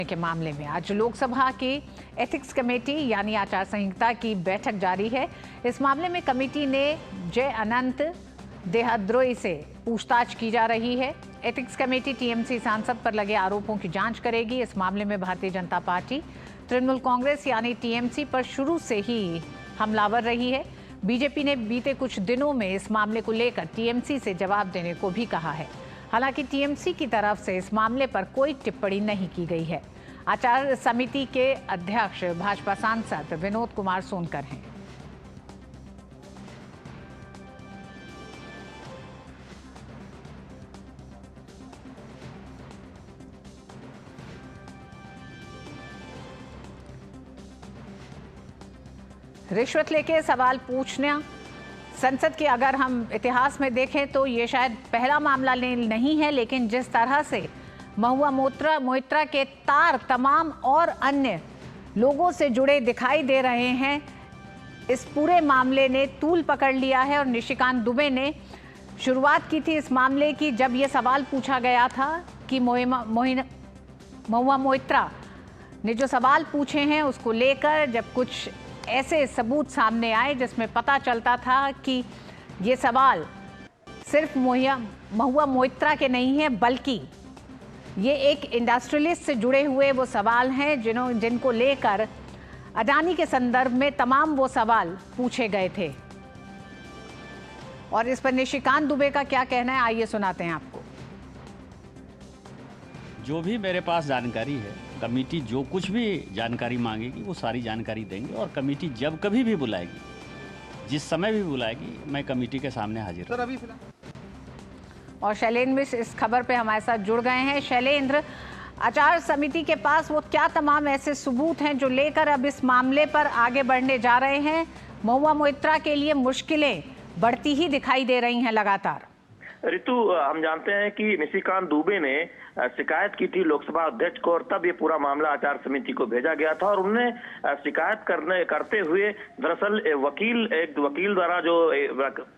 के मामले में आज लोकसभा की एथिक्स कमेटी यानी आचार संहिता की बैठक जारी है। इस मामले में कमेटी ने जय अनंत देहद्रोही से पूछताछ की जा रही है। एथिक्स कमेटी टीएमसी सांसद पर लगे आरोपों की जांच करेगी। इस मामले में भारतीय जनता पार्टी तृणमूल कांग्रेस यानी टीएमसी पर शुरू से ही हमलावर रही है। बीजेपी ने बीते कुछ दिनों में इस मामले को लेकर टीएमसी से जवाब देने को भी कहा है। हालांकि टीएमसी की तरफ से इस मामले पर कोई टिप्पणी नहीं की गई है। आचार समिति के अध्यक्ष भाजपा सांसद विनोद कुमार सोनकर हैं। रिश्वत लेके सवाल पूछना संसद के अगर हम इतिहास में देखें तो ये शायद पहला मामला नहीं है, लेकिन जिस तरह से महुआ मोइत्रा के तार तमाम और अन्य लोगों से जुड़े दिखाई दे रहे हैं, इस पूरे मामले ने तूल पकड़ लिया है। और निशिकांत दुबे ने शुरुआत की थी इस मामले की जब ये सवाल पूछा गया था कि महुआ मोइत्रा ने जो सवाल पूछे हैं उसको लेकर जब कुछ ऐसे सबूत सामने आए जिसमें पता चलता था कि ये सवाल सिर्फ महुआ मोइत्रा के नहीं है, बल्कि ये एक इंडस्ट्रियलिस्ट से जुड़े हुए वो सवाल हैं जिनको लेकर अडानी के संदर्भ में तमाम वो सवाल पूछे गए थे। और इस पर निशिकांत दुबे का क्या कहना है, आइए सुनाते हैं आपको। जो भी मेरे पास जानकारी है, कमेटी जो कुछ भी जानकारी मांगेगी वो सारी जानकारी देंगे और कमेटी जब कभी भी बुलाएगी, जिस समय भी बुलाएगी, मैं कमेटी के सामने हाजिर हूँ। अभी और शैलेंद्र मिश्र इस खबर पे हमारे साथ जुड़ गए हैं। शैलेंद्र, आचार समिति के पास वो क्या तमाम ऐसे सबूत हैं जो लेकर अब इस मामले पर आगे बढ़ने जा रहे हैं? महुआ मोइत्रा के लिए मुश्किलें बढ़ती ही दिखाई दे रही हैं लगातार। ऋतु, हम जानते हैं कि निशिकांत दुबे ने शिकायत की थी लोकसभा अध्यक्ष को और तब ये पूरा मामला आचार समिति को भेजा गया था। और उन्होंने शिकायत करते हुए दरअसल एक वकील द्वारा जो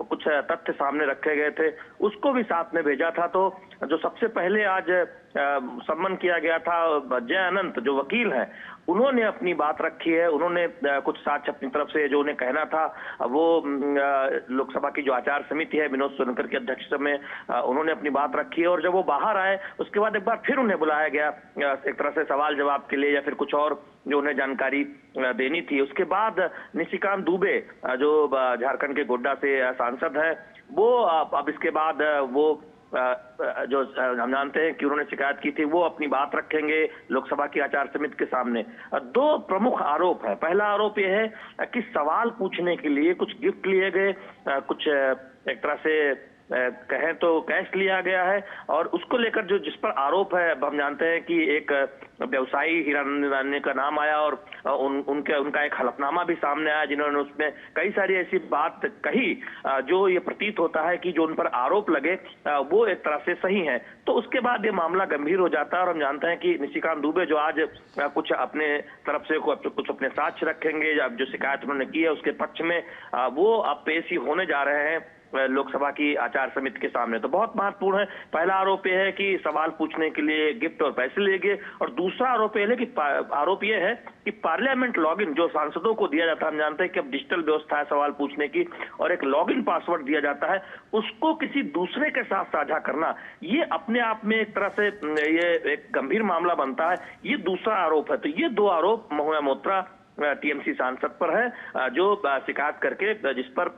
कुछ तथ्य सामने रखे गए थे उसको भी साथ में भेजा था। तो जो सबसे पहले आज सम्मन किया गया था, जय अनंत जो वकील हैं, उन्होंने अपनी बात रखी है। उन्होंने कुछ साक्ष्य अपनी तरफ से जो उन्हें कहना था वो लोकसभा की जो आचार समिति है विनोद सोनकर की अध्यक्षता में उन्होंने अपनी बात रखी है। और जब वो बाहर आए उसके बाद एक बार फिर उन्हें बुलाया गया एक तरह से सवाल जवाब के लिए या फिर कुछ और जो उन्हें जानकारी देनी थी। उसके बाद निशिकांत दुबे जो झारखंड के गोड्डा से सांसद है, वो अब इसके बाद वो जो हम जानते हैं कि उन्होंने शिकायत की थी वो अपनी बात रखेंगे लोकसभा की आचार समिति के सामने। दो प्रमुख आरोप हैं। पहला आरोप यह है कि सवाल पूछने के लिए कुछ गिफ्ट लिए गए, कुछ एक तरह से कहें तो कैश लिया गया है। और उसको लेकर जो जिस पर आरोप है, अब हम जानते हैं कि एक व्यवसायी हीरानंद का नाम आया और उनका एक हलफनामा भी सामने आया जिन्होंने उसमें कई सारी ऐसी बात कही जो ये प्रतीत होता है कि जो उन पर आरोप लगे वो एक तरह से सही है। तो उसके बाद ये मामला गंभीर हो जाता है। और हम जानते हैं कि निशिकांत दुबे जो आज कुछ अपने तरफ से कुछ अपने साक्ष्य रखेंगे, जो शिकायत उन्होंने की है उसके पक्ष में, वो अब पेश ही होने जा रहे हैं लोकसभा की आचार समिति के सामने। तो बहुत महत्वपूर्ण है। पहला आरोप यह है कि सवाल पूछने के लिए गिफ्ट और पैसे लिए गए, और दूसरा आरोप यह है कि पार्लियामेंट लॉगिन जो सांसदों को दिया जाता है, हम जानते हैं कि अब डिजिटल व्यवस्था है सवाल पूछने की, और एक लॉगिन पासवर्ड दिया जाता है, उसको किसी दूसरे के साथ साझा करना, ये अपने आप में एक तरह से ये एक गंभीर मामला बनता है। ये दूसरा आरोप है। तो ये दो आरोप महुआ मोइत्रा टीएमसी सांसद पर है जो शिकायत करके जिस पर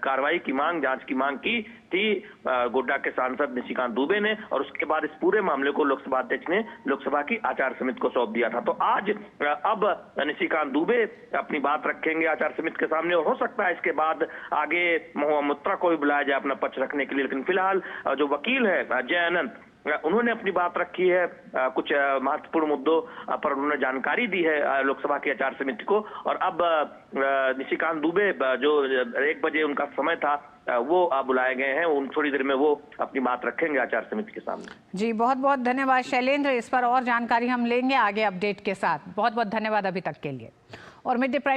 कार्रवाई की मांग, जांच की मांग की थी गोड्डा के सांसद निशिकांत दुबे ने। और उसके बाद इस पूरे मामले को लोकसभा अध्यक्ष ने लोकसभा की आचार समिति को सौंप दिया था। तो आज अब निशिकांत दुबे अपनी बात रखेंगे आचार समिति के सामने, और हो सकता है इसके बाद आगे महुआ मोइत्रा को भी बुलाया जाए अपना पक्ष रखने के लिए। लेकिन फिलहाल जो वकील है जय अनंत, उन्होंने अपनी बात रखी है, कुछ महत्वपूर्ण मुद्दों पर उन्होंने जानकारी दी है लोकसभा की आचार समिति को। और अब निशिकांत दुबे जो 1 बजे उनका समय था वो बुलाए गए हैं, उन थोड़ी देर में वो अपनी बात रखेंगे आचार समिति के सामने। जी, बहुत बहुत धन्यवाद शैलेंद्र। इस पर और जानकारी हम लेंगे आगे अपडेट के साथ। बहुत बहुत धन्यवाद अभी तक के लिए। और मिड डे प्राइम